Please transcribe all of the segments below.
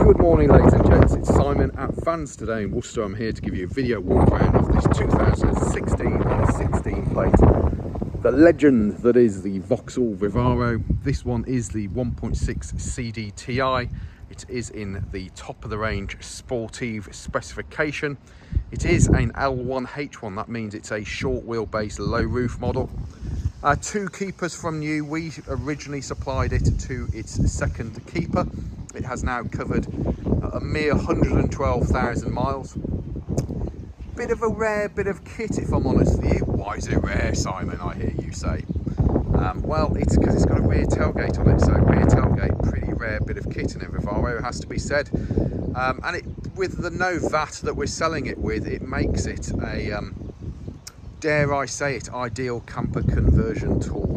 Good morning, ladies and gents. It's Simon at Vans today in Worcester. I'm here to give you a video walk around of this 2016 plate. The legend that is the Vauxhall Vivaro. This one is the 1.6 CDTi. It is in the top of the range Sportive specification. It is an L1H1, that means it's a short wheelbase low roof model. Two keepers from new. We originally supplied it to its second keeper. It has now covered a mere 112,000 miles. Bit of a rare bit of kit, if I'm honest with you. Why is it rare, Simon, I hear you say? Well, it's because it's got a rear tailgate on it, so rear tailgate, pretty rare bit of kit in a Vivaro, has to be said. And it, with the no VAT that we're selling it with, it makes it a, dare I say it, ideal camper conversion tool.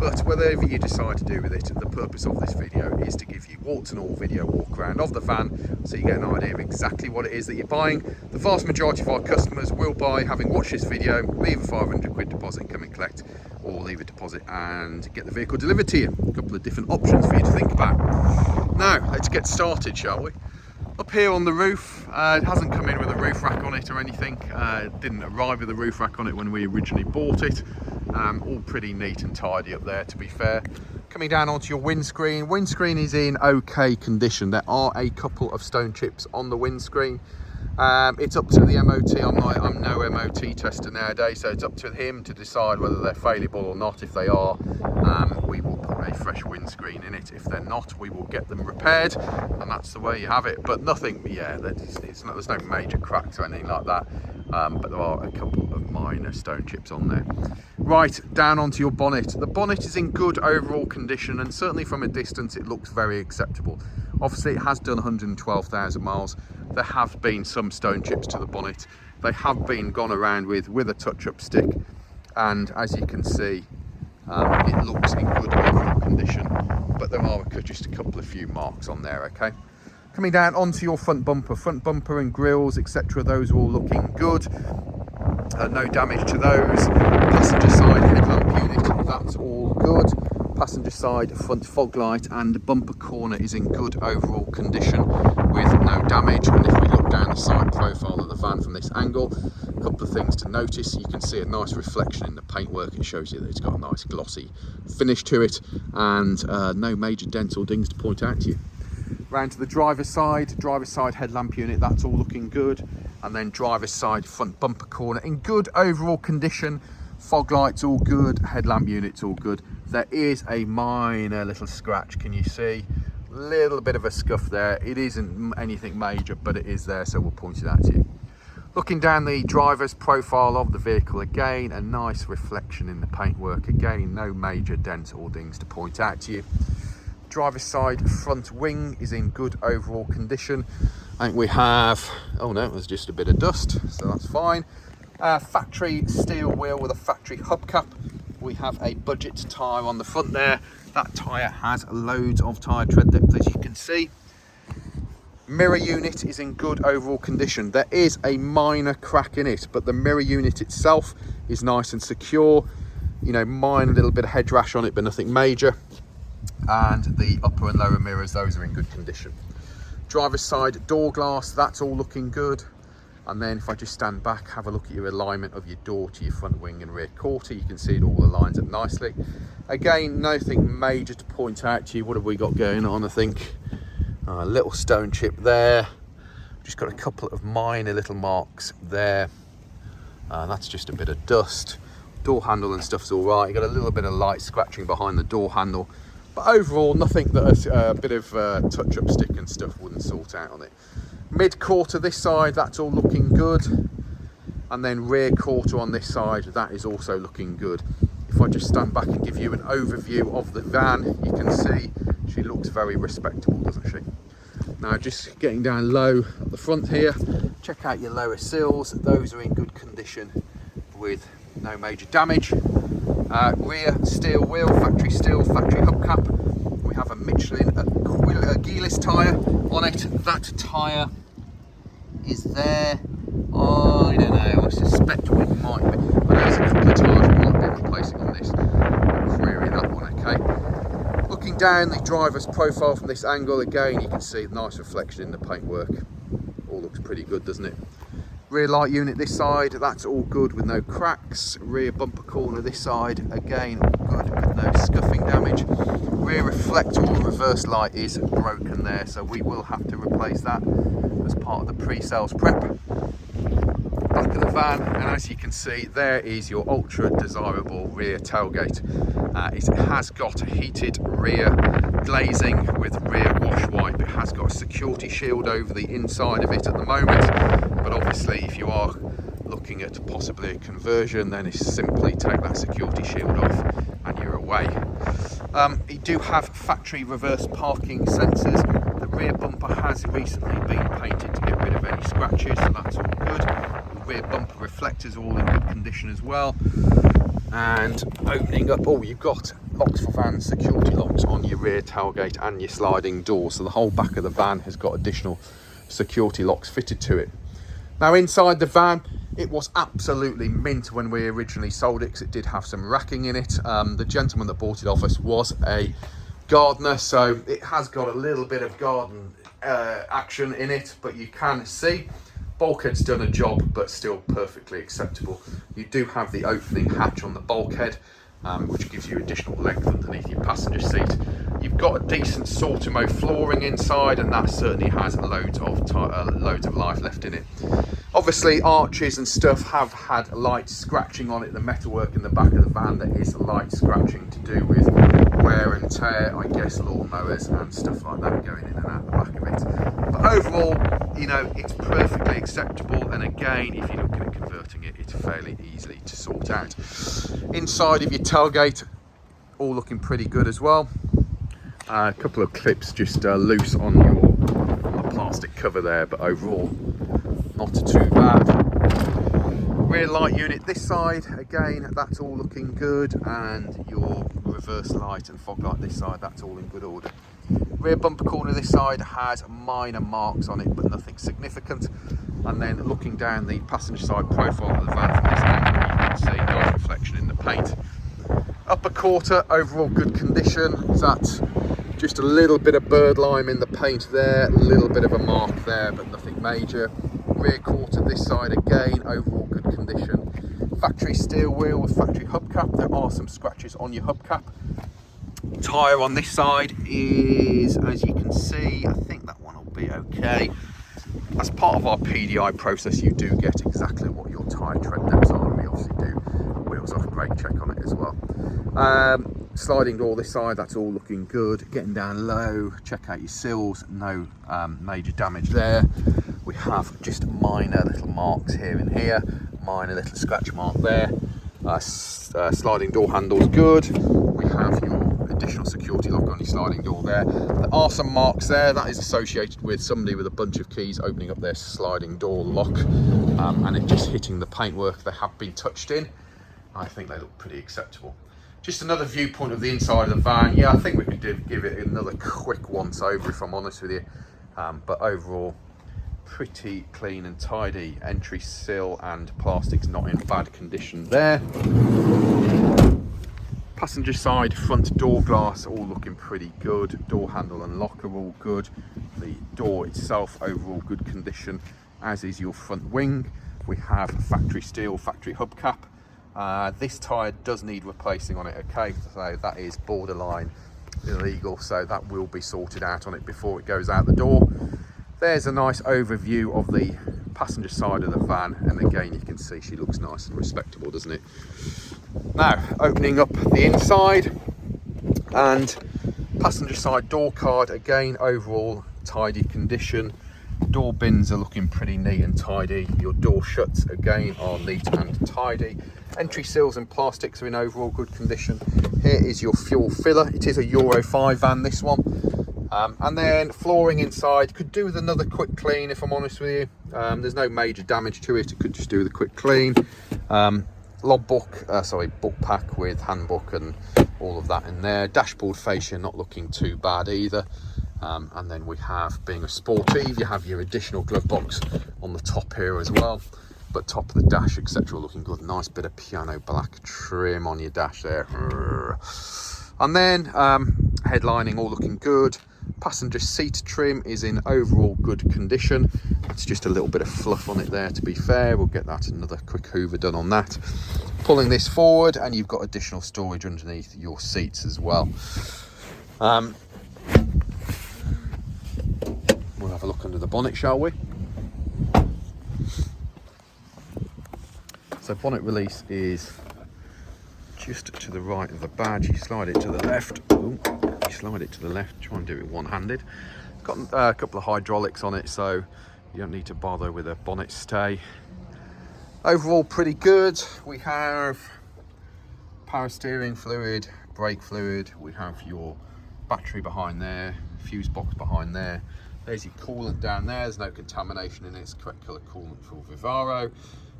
But whatever you decide to do with it, the purpose of this video is to give you warts and all video walk around of the van, so you get an idea of exactly what it is that you're buying. The vast majority of our customers will buy, having watched this video, leave a 500 quid deposit and come and collect, or leave a deposit and get the vehicle delivered to you. A couple of different options for you to think about. Now, let's get started, shall we? Up here on the roof, it hasn't come in with a roof rack on it or anything. It didn't arrive with a roof rack on it when we originally bought it. All pretty neat and tidy up there, to be fair. Coming down onto your windscreen. Windscreen is in okay condition. There are a couple of stone chips on the windscreen. It's up to the MOT. I'm no MOT tester nowadays, so it's up to him to decide whether they're failable or not. If they are, we will put a fresh windscreen in it. If they're not, we will get them repaired, and that's the way you have it. But nothing, yeah, there's no major cracks or anything like that. But there are a couple of minor stone chips on there. Right, down onto your bonnet. The bonnet is in good overall condition, and certainly from a distance it looks very acceptable. Obviously it has done 112,000 miles. There have been some stone chips to the bonnet. They have been gone around with a touch-up stick, and as you can see, it looks in good overall condition, but there are just a couple of few marks on there. Okay, coming down onto your front bumper and grills, etc., those are all looking good. No damage to those. Passenger side headlamp unit, that's all good. Passenger side front fog light and bumper corner is in good overall condition with no damage. And if we look down the side profile of the van from this angle, a couple of things to notice. You can see a nice reflection in the paintwork. It shows you that it's got a nice glossy finish to it, and no major dents or dings to point out to you. Round to the driver's side headlamp unit, that's all looking good. And then driver's side front bumper corner in good overall condition. Fog lights all good, headlamp units all good. There is a minor little scratch, can you see? Little bit of a scuff there. It isn't anything major, but it is there, so we'll point it out to you. Looking down the driver's profile of the vehicle, again, a nice reflection in the paintwork. Again, no major dents or dings to point out to you. Driver's side front wing is in good overall condition. I think we have, oh no, there's just a bit of dust, so that's fine. Factory steel wheel with a factory hubcap. We have a budget tyre on the front there. That tyre has loads of tyre tread depth, as you can see. Mirror unit is in good overall condition. There is a minor crack in it, but the mirror unit itself is nice and secure. You know, minor little bit of hedge rash on it, but nothing major. And the upper and lower mirrors, those are in good condition. Driver's side door glass, that's all looking good. And then if I just stand back, have a look at your alignment of your door to your front wing and rear quarter, you can see it all aligns up nicely. Again, nothing major to point out to you. What have we got going on? I think a little stone chip there. Just got a couple of minor little marks there. That's just a bit of dust. Door handle and stuff's all right. You got a little bit of light scratching behind the door handle. But overall, nothing that a bit of touch-up stick and stuff wouldn't sort out on it. Mid-quarter this side, that's all looking good. And then rear quarter on this side, that is also looking good. If I just stand back and give you an overview of the van, you can see she looks very respectable, doesn't she? Now, just getting down low at the front here, check out your lower sills. Those are in good condition with no major damage. Rear steel wheel, factory steel, factory hubcap. We have a Michelin gearless tyre on it. That tyre is there. Oh, I don't know, I suspect we might be, but there's a couple of tyres we might be replacing on this. Query that one, okay. Looking down the driver's profile from this angle, again, you can see a nice reflection in the paintwork. All looks pretty good, doesn't it? Rear light unit this side, that's all good with no cracks. Rear bumper corner this side, again, all good with no scuffing damage. Rear reflector or reverse light is broken there, so we will have to replace that as part of the pre-sales prep. Back of the van, and as you can see, there is your ultra desirable rear tailgate. It has got a heated rear glazing with rear wash wipe. It has got a security shield over the inside of it at the moment, but obviously if you are looking at possibly a conversion, then it's simply take that security shield off and you're away. You do have factory reverse parking sensors. The rear bumper has recently been painted to get rid of any scratches, so that's all good. The rear bumper reflectors are all in good condition as well. And opening up, oh, you've got locks for vans, security locks on your rear tailgate and your sliding door, so the whole back of the van has got additional security locks fitted to it. Now inside the van, it was absolutely mint when we originally sold it, because it did have some racking in it. The gentleman that bought it off us was a gardener, so it has got a little bit of garden action in it, but you can see bulkhead's done a job, but still perfectly acceptable. You do have the opening hatch on the bulkhead, which gives you additional length underneath your passenger seat. You've got a decent Sortimo flooring inside, and that certainly has loads of life left in it. Obviously, arches and stuff have had light scratching on it. The metalwork in the back of the van, there is light scratching to do with wear and tear, I guess, lawnmowers and stuff like that going in and out the back of it. But overall, you know, it's perfectly acceptable, and again, if you're looking at converting it, it's fairly easy to sort out. Inside of your tailgate, all looking pretty good as well. A couple of clips just loose on the plastic cover there, but overall not too bad. Rear light unit this side, again, that's all looking good, and your reverse light and fog light this side, that's all in good order. Rear bumper corner this side has minor marks on it, but nothing significant. And then looking down the passenger side profile of the van from this angle, you can see nice reflection in the paint. Upper quarter, overall good condition. That's just a little bit of bird lime in the paint there, a little bit of a mark there, but nothing major. Rear quarter this side, again, overall good condition. Factory steel wheel with factory hubcap. There are some scratches on your hubcap. Tyre on this side is, as you can see, I think that one will be okay. As part of our PDI process, you do get exactly what your tyre tread depths are, and we obviously do wheels off brake check on it as well. Sliding door this side, that's all looking good. Getting down low, check out your sills, no major damage there. We have just minor little marks here and here, minor little scratch mark there. Sliding door handle's good. We have your additional security lock on your sliding door there. There are some marks there. That is associated with somebody with a bunch of keys opening up their sliding door lock, and it just hitting the paintwork. They have been touched in. I think they look pretty acceptable. Just another viewpoint of the inside of the van. Yeah, I think we could give it another quick once over, if I'm honest with you. But overall, pretty clean and tidy. Entry sill and plastics not in bad condition there. Passenger side front door glass all looking pretty good. Door handle and lock are all good. The door itself overall good condition, as is your front wing. We have factory steel, factory hubcap. This tyre does need replacing on it, okay, so that is borderline illegal, so that will be sorted out on it before it goes out the door. There's a nice overview of the passenger side of the van, and again you can see she looks nice and respectable, doesn't it? Now opening up the inside, and passenger side door card, again overall tidy condition. Door bins are looking pretty neat and tidy. Your door shuts again are neat and tidy. Entry sills and plastics are in overall good condition. Here is your fuel filler. It is a Euro 5 van, this one. And then flooring inside, could do with another quick clean, if I'm honest with you. There's no major damage to it. It could just do with a quick clean. Book pack with handbook and all of that in there. Dashboard fascia not looking too bad either. And then we have, being a Sportive, you have your additional glove box on the top here as well. But top of the dash, etc., looking good. Nice bit of piano black trim on your dash there. And then Headlining all looking good. Passenger seat trim is in overall good condition. It's just a little bit of fluff on it there, to be fair. We'll get that another quick hoover done on that. Pulling this forward, and you've got additional storage underneath your seats as well. We'll have a look under the bonnet, shall we? So bonnet release is just to the right of the badge. You slide it to the left. Ooh, you slide it to the left. Try and do it one-handed. It's got a couple of hydraulics on it, so you don't need to bother with a bonnet stay. Overall, pretty good. We have power steering fluid, brake fluid. We have your battery behind there, fuse box behind there. There's your coolant down there. There's no contamination in it. It's correct colour coolant for Vivaro.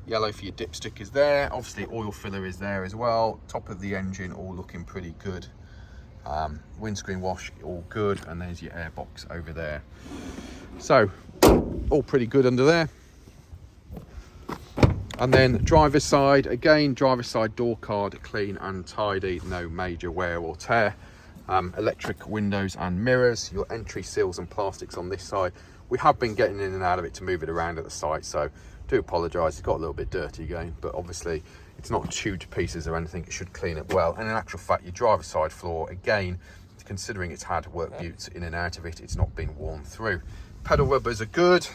Yellow for your dipstick is there. Obviously oil filler is there as well. Top of the engine all looking pretty good. Windscreen wash all good, and there's your air box over there. So all pretty good under there. And then driver's side, again, driver's side door card clean and tidy, no major wear or tear. Electric windows and mirrors. Your entry seals and plastics on this side. We have been getting in and out of it to move it around at the site, so do apologise. It got a little bit dirty again, but obviously it's not chewed to pieces or anything. It should clean up well. And in actual fact, your driver's side floor, again, considering it's had work butts in and out of it, it's not been worn through. Pedal rubbers are good.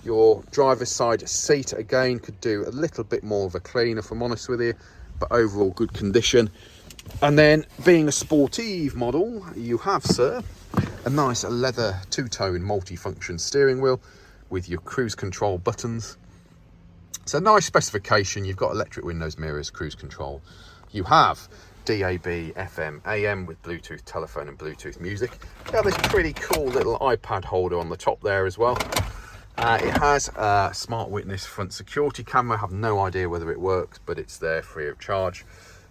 Your driver's side seat, again, could do a little bit more of a clean, if I'm honest with you, but overall good condition. And then, being a Sportive model, you have, sir, a nice leather two-tone multi-function steering wheel with your cruise control buttons. It's a nice specification. You've got electric windows, mirrors, cruise control. You have DAB, FM, AM with Bluetooth telephone and Bluetooth music. You have this pretty cool little iPad holder on the top there as well. It has a Smart Witness front security camera. I have no idea whether it works, but it's there free of charge.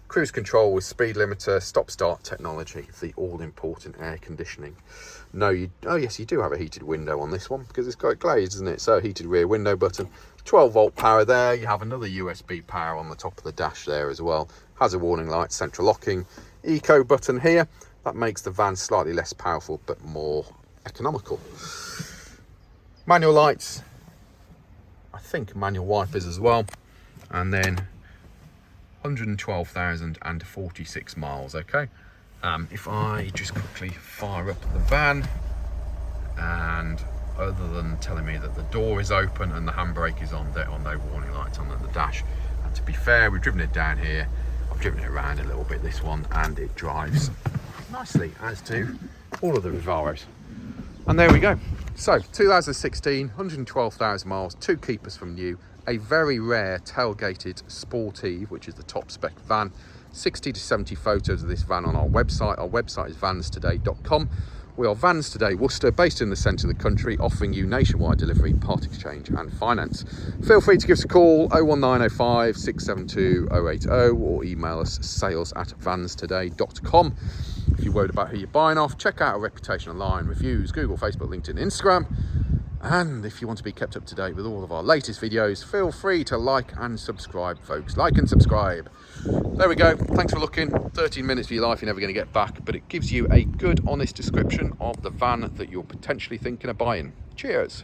Cruise control with speed limiter, stop-start technology, the all-important air conditioning. Oh yes, you do have a heated window on this one because it's got glazed, isn't it? So heated rear window button, 12-volt power there. You have another USB power on the top of the dash there as well. Has a warning light, central locking, eco button here. That makes the van slightly less powerful but more economical. Manual lights, I think manual wipers as well, and then 112,046 miles. Okay, if I just quickly fire up the van, and other than telling me that the door is open and the handbrake is on, there are no warning lights on the dash. And to be fair, we've driven it down here, I've driven it around a little bit, this one, and it drives nicely, as do all of the Vivaros. And there we go. So 2016, 112,000 miles, 2 keepers from new, a very rare tailgated Sportive, which is the top spec van. 60 to 70 photos of this van on our website. Our website is vanstoday.com. We are Vans Today Worcester, based in the centre of the country, offering you nationwide delivery, part exchange and finance. Feel free to give us a call, 01905 672 080, or email us sales@vanstoday.com. If you're worried about who you're buying off, check out our reputation online, reviews, Google, Facebook, LinkedIn, Instagram. And if you want to be kept up to date with all of our latest videos, feel free to like and subscribe, folks. Like and subscribe. There we go. Thanks for looking. 13 minutes of your life you're never going to get back, but it gives you a good, honest description of the van that you're potentially thinking of buying. Cheers.